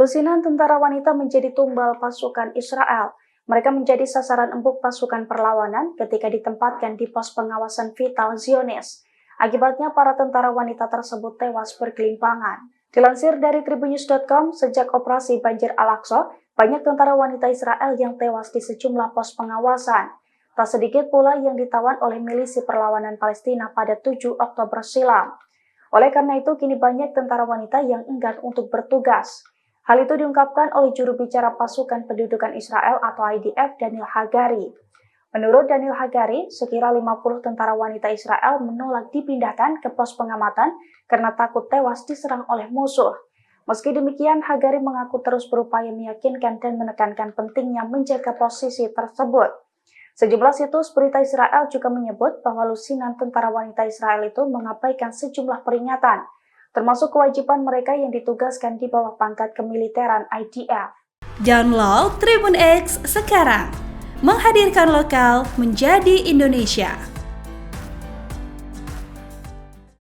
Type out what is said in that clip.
Lusinan tentara wanita menjadi tumbal pasukan Israel. Mereka menjadi sasaran empuk pasukan perlawanan ketika ditempatkan di pos pengawasan vital Zionis. Akibatnya para tentara wanita tersebut tewas bergelimpangan. Dilansir dari tribunnews.com, sejak operasi Banjir Al-Aqsa, banyak tentara wanita Israel yang tewas di sejumlah pos pengawasan. Tak sedikit pula yang ditawan oleh milisi perlawanan Palestina pada 7 Oktober silam. Oleh karena itu, kini banyak tentara wanita yang enggan untuk bertugas. Hal itu diungkapkan oleh juru bicara pasukan pendudukan Israel atau IDF, Daniel Hagari. Menurut Daniel Hagari, sekira 50 tentara wanita Israel menolak dipindahkan ke pos pengamatan karena takut tewas diserang oleh musuh. Meski demikian, Hagari mengaku terus berupaya meyakinkan dan menekankan pentingnya menjaga posisi tersebut. Sejumlah situs berita Israel juga menyebut bahwa lusinan tentara wanita Israel itu mengabaikan sejumlah peringatan, termasuk kewajiban mereka yang ditugaskan di bawah pangkat kemiliteran IDF. Download Tribun X sekarang, menghadirkan lokal menjadi Indonesia.